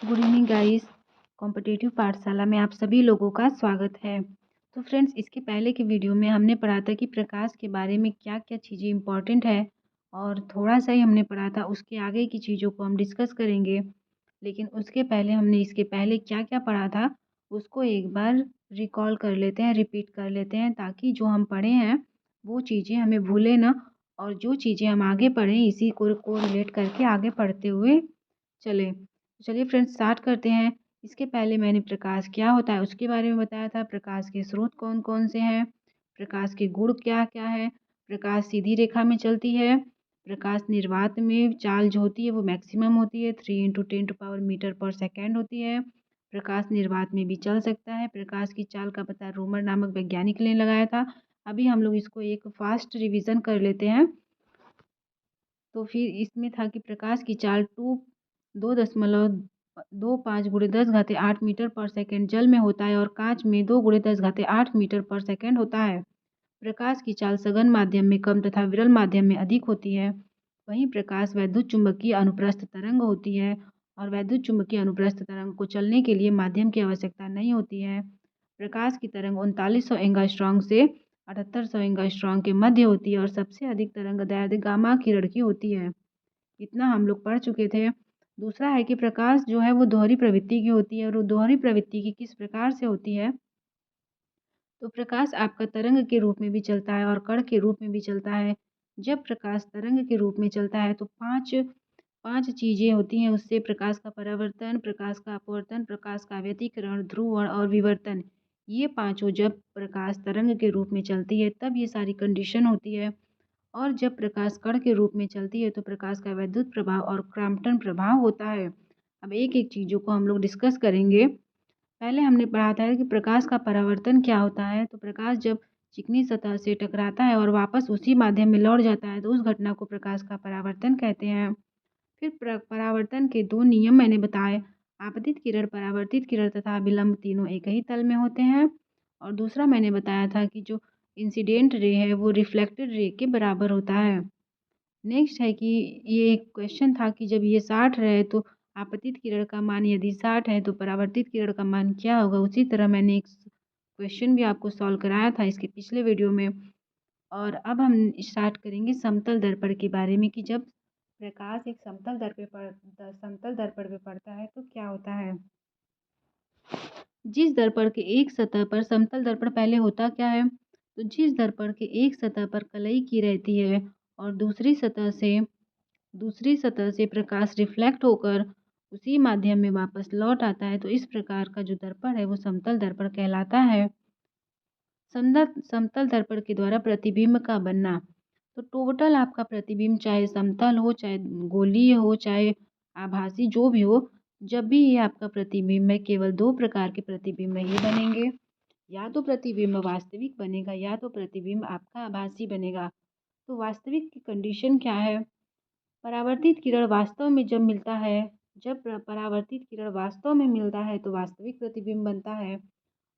Good evening guys. Competitive पाठशाला में आप सभी लोगों का स्वागत है। तो फ्रेंड्स, इसके पहले की वीडियो में हमने पढ़ा था कि प्रकाश के बारे में क्या क्या चीज़ें इंपॉर्टेंट है और थोड़ा सा ही हमने पढ़ा था। उसके आगे की चीज़ों को हम डिस्कस करेंगे, लेकिन उसके पहले हमने इसके पहले क्या क्या पढ़ा था उसको एक बार रिकॉल कर लेते हैं, रिपीट कर लेते हैं, ताकि जो हम पढ़े हैं वो चीज़ें हमें भूले ना, और जो चीज़ें हम आगे पढ़ें इसी को रिलेट करके आगे पढ़ते हुए चलें। चलिए फ्रेंड्स, स्टार्ट करते हैं। इसके पहले मैंने प्रकाश क्या होता है उसके बारे में बताया था। प्रकाश के स्रोत कौन कौन से हैं, प्रकाश के गुण क्या क्या है, प्रकाश सीधी रेखा में चलती है, प्रकाश निर्वात में चाल जो होती है वो मैक्सिमम होती है 3 × 10⁻⁻⁰ होती है। प्रकाश निर्वात में भी चल सकता है। प्रकाश की चाल का पता रोमर नामक वैज्ञानिक ने लगाया था। अभी हम लोग इसको एक फास्ट रिवीजन कर लेते हैं। तो फिर इसमें था कि प्रकाश की चाल 2.25 × 10⁻8 मीटर पर सेकेंड जल में होता है और कांच में 2 × 10⁸ मीटर पर सेकेंड होता है। प्रकाश की चाल सघन माध्यम में कम तथा विरल माध्यम में अधिक होती है। वहीं प्रकाश वैद्युत चुंबकीय अनुप्रस्थ तरंग होती है और वैद्युत चुंबकीय अनुप्रस्थ तरंग को चलने के लिए माध्यम की आवश्यकता नहीं होती है। प्रकाश की तरंग 3900 एंगस्ट्रॉम से 7800 एंगस्ट्रॉम के मध्य होती है और सबसे अधिक तरंग दैर्ध्य गामा किरण की होती है। इतना हम लोग पढ़ चुके थे। दूसरा है कि प्रकाश जो है वो दोहरी प्रवृत्ति की होती है, और वो दोहरी प्रवृत्ति की किस प्रकार से होती है। तो प्रकाश आपका तरंग के रूप में भी चलता है और कण के रूप में भी चलता है। जब प्रकाश तरंग के रूप में चलता है तो पांच पांच चीज़ें होती हैं उससे: प्रकाश का परावर्तन, प्रकाश का अपवर्तन, प्रकाश का व्यतिकरण, ध्रुवण और विवर्तन। ये पांचों जब प्रकाश तरंग के रूप में चलती है तब ये सारी कंडीशन होती है। और जब प्रकाश कण के रूप में चलती है तो प्रकाश का वैद्युत प्रभाव और क्राम्पटन प्रभाव होता है। अब एक एक चीज़ों को हम लोग डिस्कस करेंगे। पहले हमने पढ़ा था कि प्रकाश का परावर्तन क्या होता है। तो प्रकाश जब चिकनी सतह से टकराता है और वापस उसी माध्यम में लौट जाता है तो उस घटना को प्रकाश का परावर्तन कहते हैं। फिर परावर्तन के दो नियम मैंने बताए: आपतित किरण, परावर्तित किरण तथा विलंब तीनों एक ही तल में होते हैं। और दूसरा मैंने बताया था कि जो इंसिडेंट रे है वो रिफ्लेक्टेड रे के बराबर होता है। नेक्स्ट है कि ये एक क्वेश्चन था कि जब ये 60 रहे तो आपतित किरण का मान यदि 60 है तो परावर्तित किरण का मान क्या होगा। उसी तरह मैंने एक क्वेश्चन भी आपको सॉल्व कराया था इसके पिछले वीडियो में। और अब हम स्टार्ट करेंगे समतल दर्पण के बारे में कि जब प्रकाश एक समतल दर्पण पे पड़ता है तो क्या होता है। जिस दर्पण के एक सतह पर समतल दर्पण पहले होता क्या है, तो जिस दर्पण के एक सतह पर कलई की रहती है और दूसरी सतह से प्रकाश रिफ्लेक्ट होकर उसी माध्यम में वापस लौट आता है, तो इस प्रकार का जो दर्पण है वो समतल दर्पण कहलाता है। समतल दर्पण के द्वारा प्रतिबिंब का बनना, तो टोटल आपका प्रतिबिंब चाहे समतल हो, चाहे गोलीय हो, चाहे आभासी, जो भी हो, जब भी ये आपका प्रतिबिंब है केवल दो प्रकार के प्रतिबिंब ही बनेंगे। या तो प्रतिबिंब वास्तविक बनेगा या तो प्रतिबिंब आपका आभासी बनेगा। तो वास्तविक की कंडीशन क्या है? परावर्तित किरण वास्तव में जब परावर्तित किरण वास्तव में मिलता है तो वास्तविक प्रतिबिंब बनता है।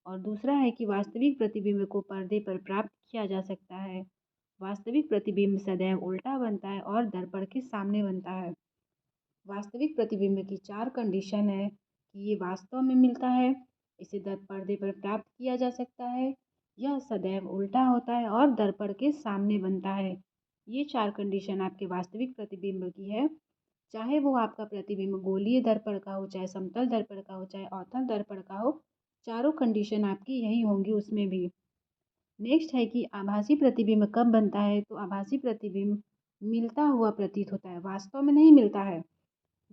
और दूसरा है कि वास्तविक प्रतिबिंब को पर्दे पर प्राप्त किया जा सकता है। वास्तविक प्रतिबिंब सदैव उल्टा बनता है और दर्पण के सामने बनता है। वास्तविक प्रतिबिंब की 4 कंडीशन है कि ये वास्तव में मिलता है, इसे पर्दे पर प्राप्त किया जा सकता है, यह सदैव उल्टा होता है और दर्पण के सामने बनता है। ये 4 कंडीशन आपके वास्तविक प्रतिबिंब की है। चाहे वो आपका प्रतिबिंब गोलीय दर्पण का हो, चाहे समतल दर्पण का हो, चाहे अवतल दर्पण का हो, चारों कंडीशन आपकी यही होंगी उसमें भी। नेक्स्ट है कि आभासी प्रतिबिंब कब बनता है, तो आभासी प्रतिबिंब मिलता हुआ प्रतीत होता है, वास्तव में नहीं मिलता है।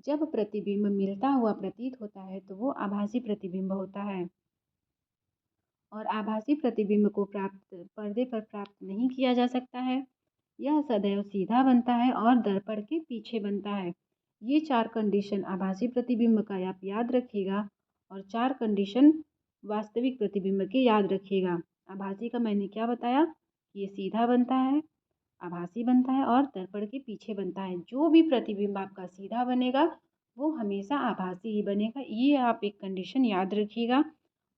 जब प्रतिबिंब मिलता हुआ प्रतीत होता है तो वो आभासी प्रतिबिंब होता है। और आभासी प्रतिबिंब को पर्दे पर प्राप्त नहीं किया जा सकता है। यह सदैव सीधा बनता है और दर्पण के पीछे बनता है। ये 4 कंडीशन आभासी प्रतिबिंब का आप याद रखिएगा और 4 कंडीशन वास्तविक प्रतिबिंब के याद रखिएगा। आभासी का मैंने क्या बताया, ये सीधा बनता है, आभासी बनता है और दर्पण के पीछे बनता है। जो भी प्रतिबिंब आपका सीधा बनेगा वो हमेशा आभासी ही बनेगा, ये आप एक कंडीशन याद रखिएगा।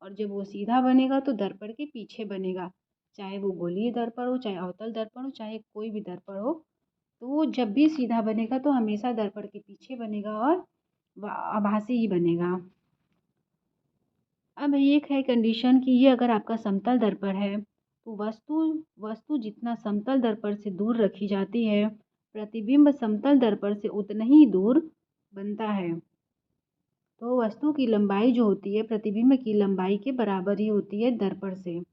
और जब वो सीधा बनेगा तो दर्पण के पीछे बनेगा, चाहे वो गोलीय दर्पण हो, चाहे अवतल दर्पण हो, चाहे कोई भी दर्पण हो। तो वो जब भी सीधा बनेगा तो हमेशा दर्पण के पीछे बनेगा और आभासी ही बनेगा। अब एक है कंडीशन कि ये अगर आपका समतल दर्पण है, तो वस्तु वस्तु जितना समतल दर्पण से दूर रखी जाती है, प्रतिबिंब समतल दर्पण से उतना ही दूर बनता है। तो वस्तु की लंबाई जो होती है प्रतिबिंब की लंबाई के बराबर ही होती है दर्पण से।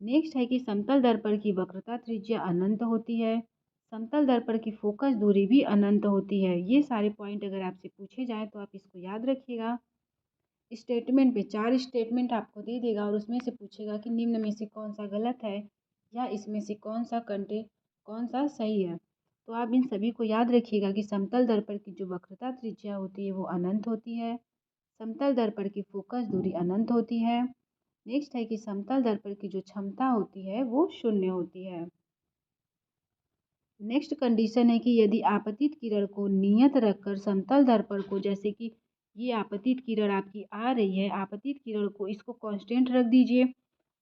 नेक्स्ट है कि समतल दर्पण की वक्रता त्रिज्या अनंत होती है। समतल दर्पण की फोकस दूरी भी अनंत होती है। ये सारे पॉइंट अगर आपसे पूछे जाएँ तो आप इसको याद रखिएगा। स्टेटमेंट पे 4 स्टेटमेंट आपको दे देगा और उसमें से पूछेगा कि निम्न में से कौन-सा गलत है या इसमें से कौन-सा सही है। तो आप इन सभी को याद रखिएगा कि समतल दर्पण की जो वक्रता त्रिज्या होती है वो अनंत होती है। समतल दर्पण की फोकस दूरी अनंत होती है। नेक्स्ट है कि समतल दर्पण की जो क्षमता होती है वो शून्य होती है। नेक्स्ट कंडीशन है कि यदि आपतित किरण को नियत रखकर समतल दर्पण को, जैसे कि ये आपतित किरण आपकी आ रही है, आपतित किरण को इसको कांस्टेंट रख दीजिए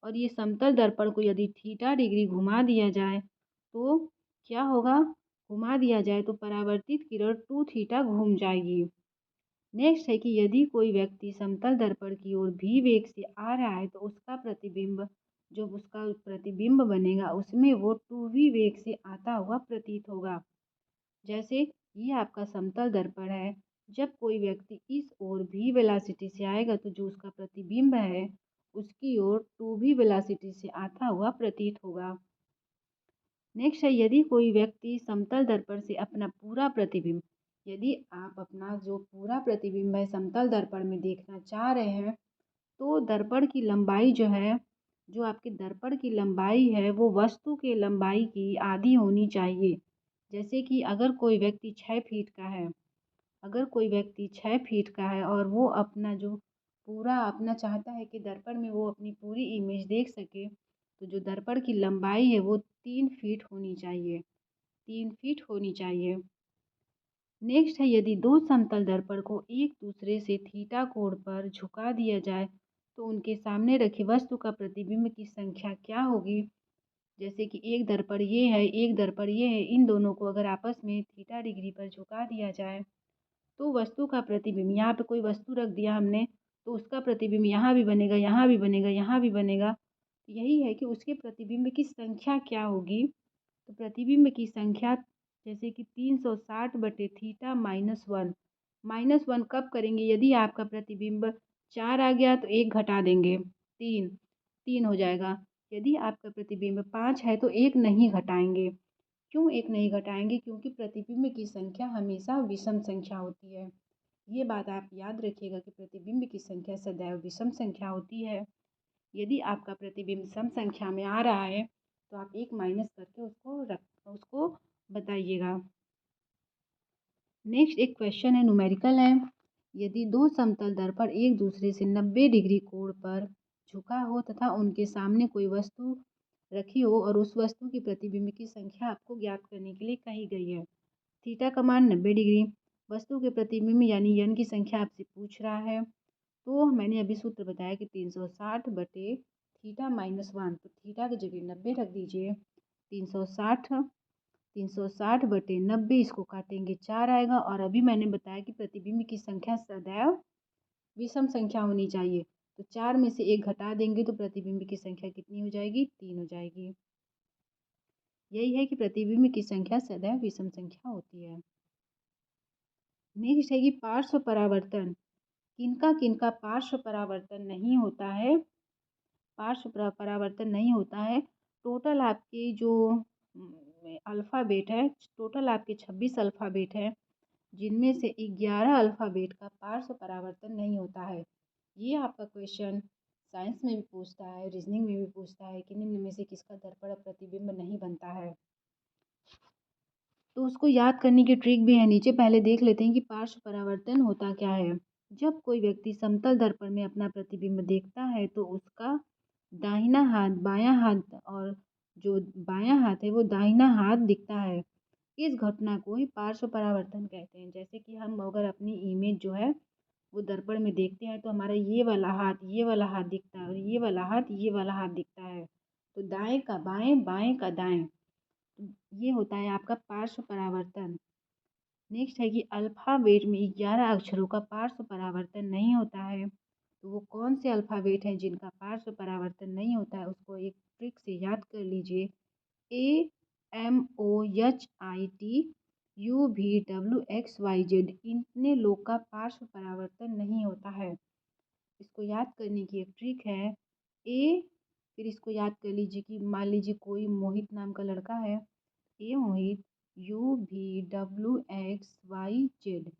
और ये समतल दर्पण को यदि थीटा डिग्री घुमा दिया जाए तो क्या होगा? घुमा दिया जाए तो परावर्तित किरण 2 थीटा घूम जाएगी। नेक्स्ट है कि यदि कोई व्यक्ति समतल दर्पण की ओर भी वेग से आ रहा है तो उसका प्रतिबिंब बनेगा उसमें वो 2v वेग से आता हुआ प्रतीत होगा। जैसे ये आपका समतल दर्पण है, जब कोई व्यक्ति इस ओर v वेलोसिटी से आएगा तो जो उसका प्रतिबिंब है उसकी ओर 2v वेलोसिटी से आता हुआ प्रतीत होगा। नेक्स्ट है यदि कोई व्यक्ति समतल दर्पण से अपना पूरा प्रतिबिंब, यदि आप अपना जो पूरा प्रतिबिंब है समतल दर्पण में देखना चाह रहे हैं तो दर्पण की लंबाई जो है, जो आपके दर्पण की लंबाई है वो वस्तु के लंबाई की आधी होनी चाहिए। जैसे कि अगर कोई व्यक्ति 6 फीट का है और वो अपना चाहता है कि दर्पण में वो अपनी पूरी इमेज देख सके, तो जो दर्पण की लंबाई है वो 3 फीट होनी चाहिए, 3 फीट होनी चाहिए। नेक्स्ट है यदि दो समतल दर्पण को एक दूसरे से थीटा कोण पर झुका दिया जाए तो उनके सामने रखी वस्तु का प्रतिबिंब की संख्या क्या होगी? जैसे कि एक दर्पण ये है, एक दर्पण ये है, इन दोनों को अगर आपस में थीटा डिग्री पर झुका दिया जाए तो वस्तु का प्रतिबिंब, यहाँ पे कोई वस्तु रख दिया हमने तो उसका प्रतिबिंब यहाँ भी बनेगा, यहाँ भी बनेगा, यहाँ भी बनेगा। यही है कि उसके प्रतिबिंब की संख्या क्या होगी? तो प्रतिबिंब की संख्या जैसे कि 360 बटे थीटा -1। -1 कब करेंगे? यदि आपका प्रतिबिंब 4 आ गया तो 1 घटा देंगे, 3 3 हो जाएगा। यदि आपका प्रतिबिंब 5 है तो 1 नहीं घटाएंगे। क्यों 1 नहीं घटाएंगे? क्योंकि प्रतिबिंब की संख्या हमेशा विषम संख्या होती है। ये बात आप याद रखिएगा कि प्रतिबिंब की संख्या सदैव विषम संख्या होती है। यदि आपका प्रतिबिंब सम संख्या में आ रहा है तो आप 1 माइनस करके उसको बताइएगा। नेक्स्ट एक क्वेश्चन है, न्यूमेरिकल है। यदि दो समतल दर्पण एक दूसरे से 90 डिग्री कोण पर झुका हो तथा उनके सामने कोई वस्तु रखी हो और उस वस्तु की प्रतिबिंब की संख्या आपको ज्ञात करने के लिए कही गई है। थीटा का मान 90 डिग्री, वस्तु के प्रतिबिंब यानी यन की संख्या आपसे पूछ रहा है। तो मैंने अभी सूत्र बताया कि 360 बटे थीटा -1, तो थीटा की जगह 90 रख दीजिए। 360 बटे 90, इसको काटेंगे 4 आएगा। और अभी मैंने बताया कि प्रतिबिंब की संख्या सदैव विषम संख्या होनी चाहिए, तो 4 में से 1 घटा देंगे तो प्रतिबिंब की संख्या कितनी हो जाएगी? 3 हो जाएगी। यही है कि प्रतिबिंब की संख्या सदैव विषम संख्या होती है। नेक्स्ट है कि पार्श्व परावर्तन, किनका किनका पार्श्व परावर्तन नहीं होता है? परावर्तन नहीं होता है। टोटल आपके जो अल्फ़ाबेट है, टोटल आपके 26 अल्फ़ाबेट है, जिनमें से 11 अल्फ़ाबेट का पार्श्व परावर्तन नहीं होता है। ये आपका क्वेश्चन साइंस में भी पूछता है, रीजनिंग में भी पूछता है कि निम्न में से किसका दर्पण प्रतिबिंब नहीं बनता है। तो उसको याद करने की ट्रिक भी है नीचे। पहले देख लेते हैं कि पार्श्व परावर्तन होता क्या है। जब कोई व्यक्ति समतल दर्पण में अपना प्रतिबिंब देखता है तो उसका दाहिना हाथ बायां हाथ और जो बायां हाथ है वो दाहिना हाथ दिखता है। इस घटना को ही पार्श्व परावर्तन कहते हैं। जैसे कि हम अगर अपनी इमेज जो है वो दर्पण में देखते हैं तो हमारा ये वाला हाथ दिखता है और ये वाला हाथ दिखता है। तो दाएं का बाएं, बाएं का दाएं, ये होता है आपका पार्श्व परावर्तन। नेक्स्ट है कि अल्फ़ाबेट में 11 अक्षरों का पार्श्व परावर्तन नहीं होता है। तो वो कौन से अल्फ़ाबेट हैं जिनका पार्श्व परावर्तन नहीं होता है, उसको एक ट्रिक से याद कर लीजिए। AMOHIT UVWXYZ इतने लोग का पार्श्व परावर्तन नहीं होता है। इसको याद करने की एक ट्रिक है। ए, फिर इसको याद कर लीजिए कि मान लीजिए कोई मोहित नाम का लड़का है। ए मोहित UVWXYZ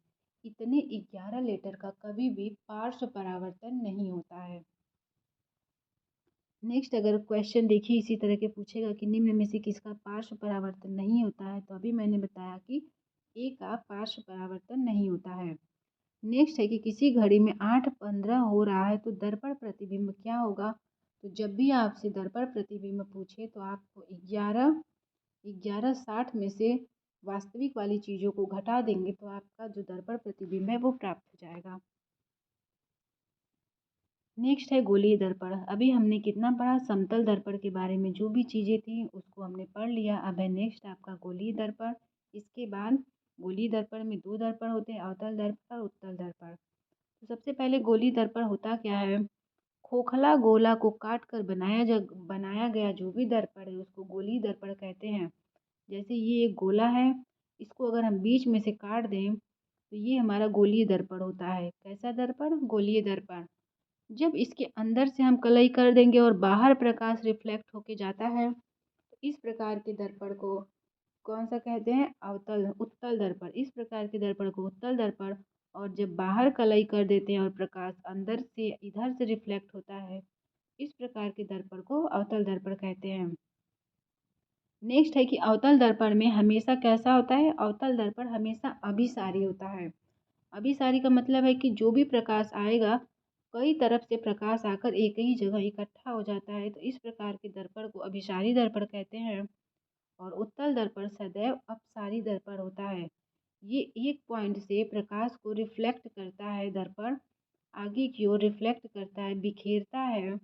इतने 11 लेटर का कभी भी पार्श्व परावर्तन नहीं होता है। नेक्स्ट अगर क्वेश्चन देखिए इसी तरह के पूछेगा कि निम्न में से किसका पार्श्व परावर्तन नहीं होता है, तो अभी मैंने बताया कि ए का पार्श्व परावर्तन नहीं होता है। नेक्स्ट है कि किसी घड़ी में 8:15 हो रहा है तो दर्पण प्रतिबिंब क्या होगा। तो जब भी आपसे दर्पण प्रतिबिंब पूछे तो आपको 11:60 में से वास्तविक वाली चीज़ों को घटा देंगे तो आपका जो दर्पण प्रतिबिंब है वो प्राप्त हो जाएगा। नेक्स्ट है गोलीय दर्पण। अभी हमने कितना पढ़ा, समतल दर्पण के बारे में जो भी चीज़ें थी उसको हमने पढ़ लिया। अब है नेक्स्ट आपका गोलीय दर्पण। इसके बाद गोलीय दर्पण में दो दर्पण होते हैं, अवतल दर्पण और उत्तल दर्पण। तो सबसे पहले गोलीय दर्पण होता क्या है, खोखला गोला को काट कर बनाया गया जो भी दर्पण है उसको गोलीय दर्पण कहते हैं। जैसे ये एक गोला है, इसको अगर हम बीच में से काट दें तो ये हमारा गोलीय दर्पण होता है। कैसा दर्पण, गोलीय दर्पण। जब इसके अंदर से हम कलई कर देंगे और बाहर प्रकाश रिफ्लेक्ट होके जाता है तो इस प्रकार के दर्पण को कौन सा कहते हैं, उत्तल दर्पण। इस प्रकार के दर्पण को उत्तल दर्पण। और जब बाहर कलई कर देते हैं और प्रकाश अंदर से इधर से रिफ्लेक्ट होता है, इस प्रकार के दर्पण को अवतल दर्पण कहते हैं। नेक्स्ट है कि अवतल दर्पण में हमेशा कैसा होता है, अवतल दर्पण हमेशा अभिसारी होता है। अभिसारी का मतलब है कि जो भी प्रकाश आएगा कई तरफ से प्रकाश आकर एक ही जगह इकट्ठा हो जाता है, तो इस प्रकार के दर्पण को अभिसारी दर्पण कहते हैं। और उत्तल दर्पण सदैव अपसारी दर्पण होता है। ये एक पॉइंट से प्रकाश को रिफ्लेक्ट करता है, दर्पण आगे की ओर रिफ्लेक्ट करता है, बिखेरता है